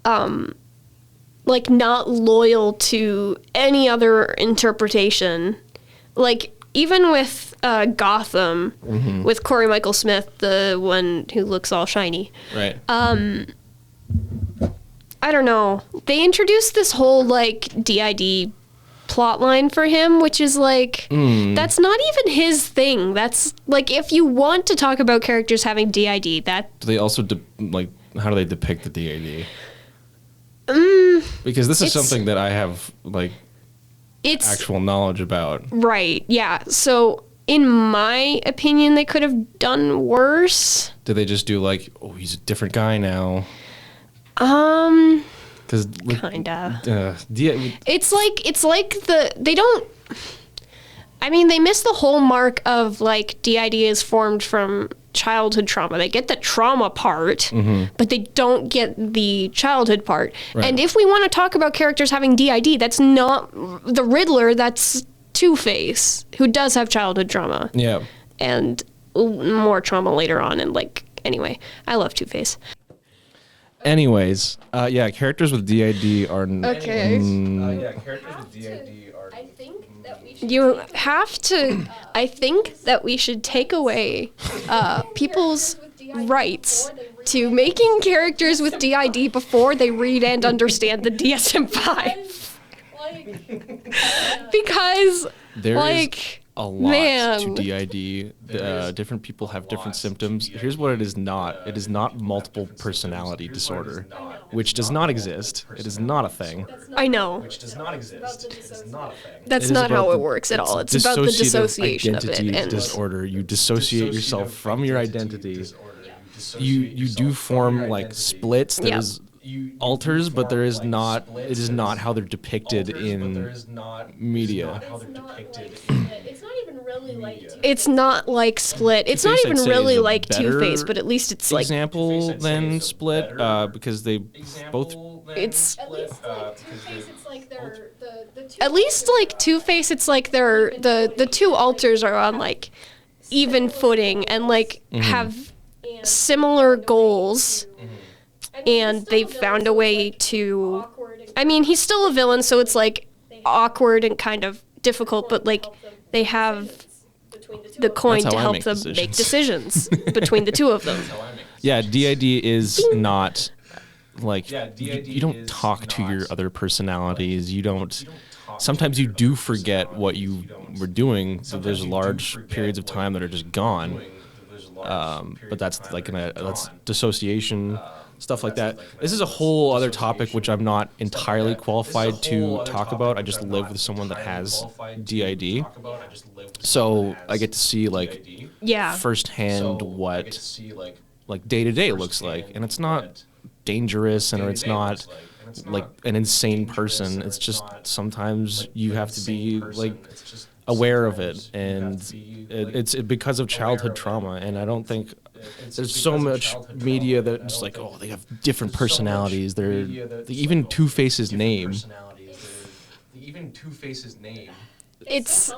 like, not loyal to any other interpretation. Like, even with Gotham, with Corey Michael Smith, the one who looks all shiny. Right. I don't know. They introduced this whole, like, DID plot line for him, which is, like, that's not even his thing. That's, like, if you want to talk about characters having DID, that... Do they also, how do they depict the DID? Because this is something that I have, like, actual knowledge about. Right, yeah. So, in my opinion, they could have done worse. Did they just do, like, oh, he's a different guy now? Because kinda. It's like they don't. I mean, they miss the whole mark of, like, DID is formed from childhood trauma. They get the trauma part, but they don't get the childhood part. Right. And if we want to talk about characters having DID, that's not the Riddler. That's Two-Face, who does have childhood trauma. Yeah. And more trauma later on. And, like, anyway, I love Two-Face. Anyways, yeah, characters with DID are... Okay. Characters with DID are... I think that we should... You have to... I think that we should take away people's rights to making characters with DID before they read and understand the DSM-5. Because, there like... a lot Man. to DID. Different people have different symptoms. Here's what it is not. It is not multiple personality disorder, which does not exist. It is not a thing. I know. Which does not exist. It is not a thing. That's not how it works at all. It's about the dissociation of it. Identity disorder. You dissociate yourself from your identity. You do form, like, splits. There's alters, but there is not. It is not how they're depicted in media. It's not like Split. It's not even really like Two-Face, but at least it's like example than Split because they both. It's at least like Two-Face. It's like they're at least like Two-Face. It's like they're the two alters are on, like, even footing and, like, have similar goals. And they've found a way to... I mean, he's still a villain, so it's, like, awkward and kind of difficult, but, like, they have the coin to help them make decisions between the two of them. Yeah, DID is not, like, you don't talk to your other personalities. You don't... Sometimes you do forget what you were doing, so there's large periods of time that are just gone. But that's, like, that's dissociation... Stuff like that. This is a whole other topic which I'm not entirely qualified to talk about. I just live with someone that has DID. So I get to see, like, firsthand what, like, day-to-day looks like. And it's not dangerous, and it's not, like, an insane person. It's just sometimes you have to be, like, aware of it. And it's because of childhood trauma. And I don't think... There's so much media that's like, oh, they have different personalities. They're even Two-Face's name. It's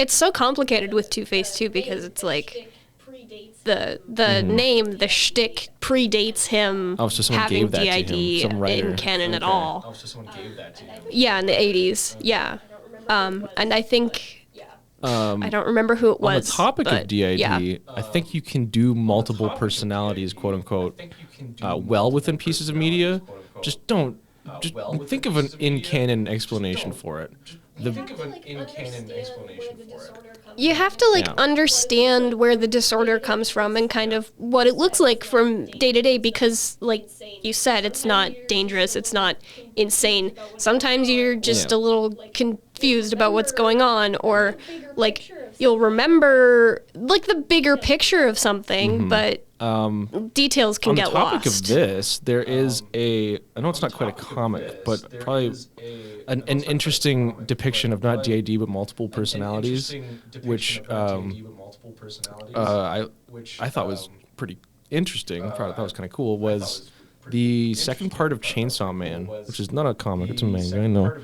so complicated with Two-Face too because it's like the name, the shtick predates him having DID in canon at all. Yeah, in the 80s. Yeah, and I think. I don't remember who it was. On the topic of DID, I think you can do multiple personalities, quote unquote, well within pieces of media. Just don't. Just think of an in-canon explanation for it. You have to, like, understand where the disorder comes from and kind of what it looks like from day to day because, like you said, it's not dangerous, it's not insane. Sometimes you're just a little confused about what's going on, or, like, you'll remember, like, the bigger picture of something, but Details can on the get topic lost. of this, there is I know it's not quite a comic, but probably an interesting depiction of not DID but multiple personalities, which I thought was pretty interesting. I thought was kind of cool. Was the second part of Chainsaw Man, which is not a comic, it's a manga. I know.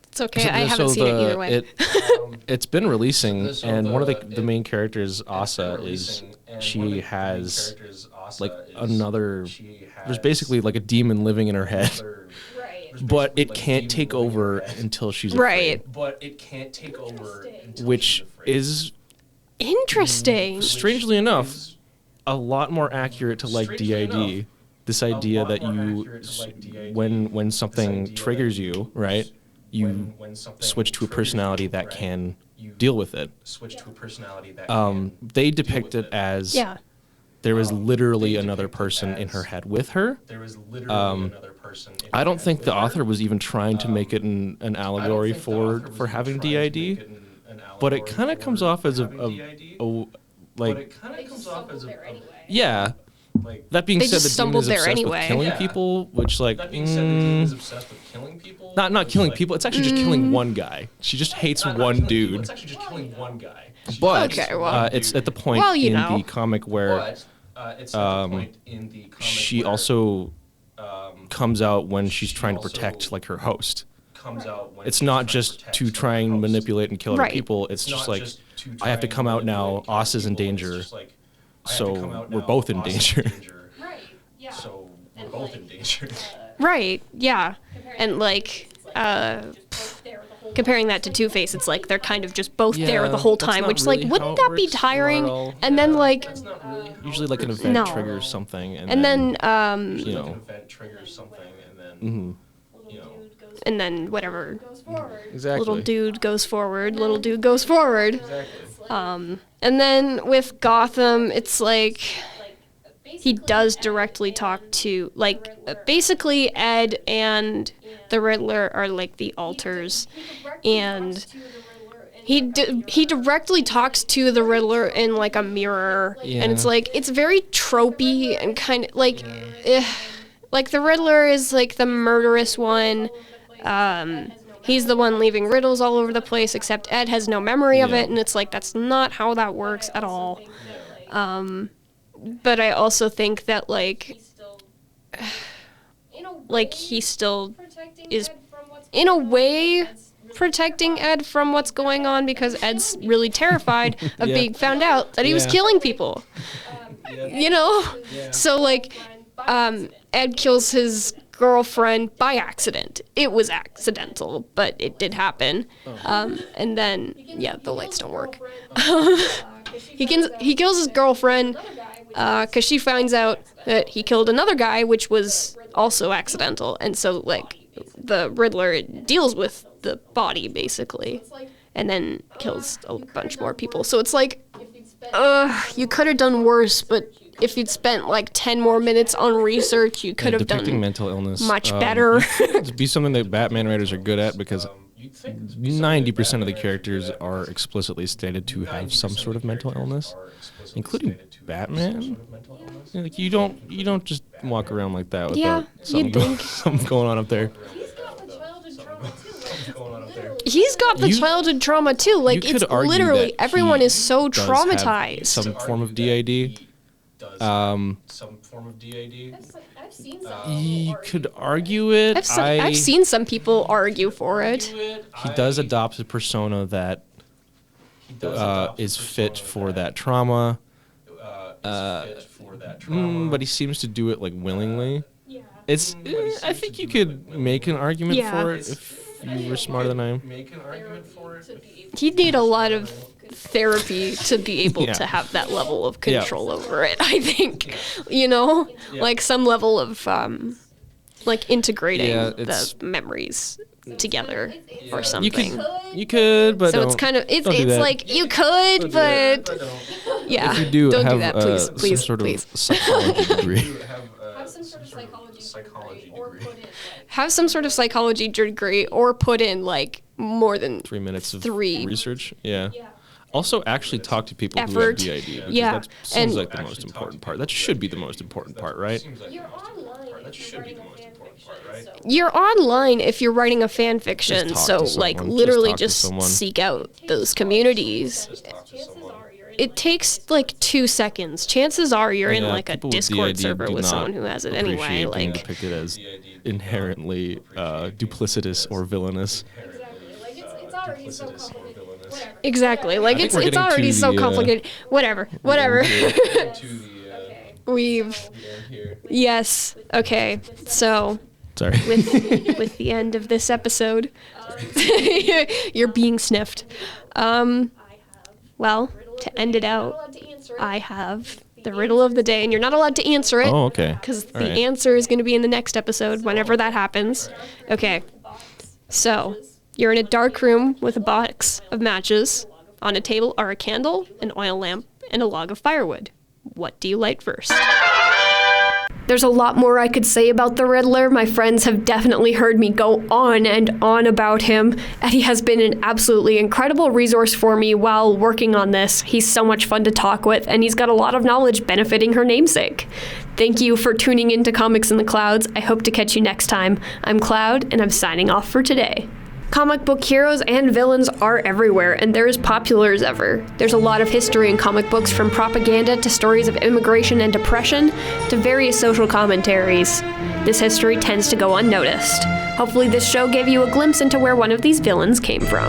It's okay, I haven't seen it either way. It's been releasing, and one of the main characters, Asa, is she has like another. There's basically like a demon living in her head, but it can't take over until she's afraid. Which is interesting. Strangely enough, a lot more accurate to like DID. This idea that when something triggers you, right? You switch to a personality that can deal with it. They depict it as there was literally another person in her head with her. I don't think the author was even trying to make it an allegory for having DID, but it kind of comes off as yeah. That being said, the demon is obsessed with killing people, which not killing people. It's actually just killing one guy. She just hates one dude. But it's at the point in the comic where she also comes out when she's trying to protect like her host. It's not just to try and manipulate and kill other people. It's just like, I have to come out now. Asa's in danger. So we're both in danger. Right, yeah. And like, comparing that to Two-Face, it's like they're kind of just both there the whole time, which really like, wouldn't that be tiring? And then like... Usually like an event triggers something. And then and then whatever. Exactly. Little dude goes forward, little dude goes forward. Exactly. And then with Gotham, it's like he does directly talk to, like, basically Ed and the Riddler are like the alters, and he directly talks to the Riddler in like a mirror, and it's like, it's very tropey and kind of like, like the Riddler is like the murderous one. He's the one leaving riddles all over the place, except Ed has no memory of it, and it's like, that's not how that works at all. But I also think that, like he still is, in a way, protecting Ed from what's going on, because Ed's really terrified of being found out that he was killing people. You know? So, like, Ed kills his girlfriend by accident. It was accidental, but it did happen. And then, the lights don't work. He kills his girlfriend because she finds out that he killed another guy, which was also accidental. And so, like, the Riddler deals with the body, basically, and then kills a bunch more people. So it's like, you could have done worse, but if you'd spent like 10 more minutes on research, you could have done mental illness much better. It'd be something that Batman writers are good at, because 90% of the characters are explicitly stated to have some sort of mental illness, including Batman. Like, you don't just walk around like that without something going on up there. He's got the childhood trauma too. Like, it's literally everyone is so traumatized. Some form of DID. Some form of DID. I've seen some. You could argue it. I've seen some people argue for it. He does adopt a persona that is fit for that trauma. But he seems to do it like willingly. Yeah. It's. I think you could make an argument for it if you were smarter than I am. Make an argument for it. He'd need a lot of therapy to be able to have that level of control over it, I think. You know? Like some level of like integrating the memories together or something. You could, but so it's kind of it's like you could, but if you do don't have do that, please, some sort please. of psychology degree. Have some sort of psychology degree, or put in Have some sort of psychology degree, or put in like more than 3 minutes of three. research. Yeah. Also, actually talk to people effort. who have DID. Because Yeah, that seems and- like the most important part. That should be the most important part, right? You're online if you're writing a fan fiction, so You're online if you're writing a fan fiction, Just so talk to like someone. literally Just talk to just someone. seek out those communities. chances are you're in It takes like 2 seconds. Chances are you're in Yeah, like a people with Discord DID server do with not someone who has it anyway. appreciate being Like, depicted as inherently duplicitous or villainous. exactly. Like it's already so complicated. Whatever. exactly. Like think it's we're it's getting already to so the, complicated. Whatever. Whatever. Okay. We've yes. Okay. So Sorry. with the end of this episode, you're being sniffed. Well, to end it Not out, allowed to answer it. I have the riddle of the day, and you're not allowed to answer it. Oh, okay. Because All the right. answer is going to be in the next episode, whenever that happens. Okay. So, you're in a dark room with a box of matches. On a table are a candle, an oil lamp, and a log of firewood. What do you light first? There's a lot more I could say about the Riddler. My friends have definitely heard me go on and on about him. Eddie has been an absolutely incredible resource for me while working on this. He's so much fun to talk with, and he's got a lot of knowledge benefiting her namesake. Thank you for tuning in to Comics in the Clouds. I hope to catch you next time. I'm Cloud, and I'm signing off for today. Comic book heroes and villains are everywhere, and they're as popular as ever. There's a lot of history in comic books, from propaganda to stories of immigration and depression to various social commentaries. This history tends to go unnoticed. Hopefully this show gave you a glimpse into where one of these villains came from.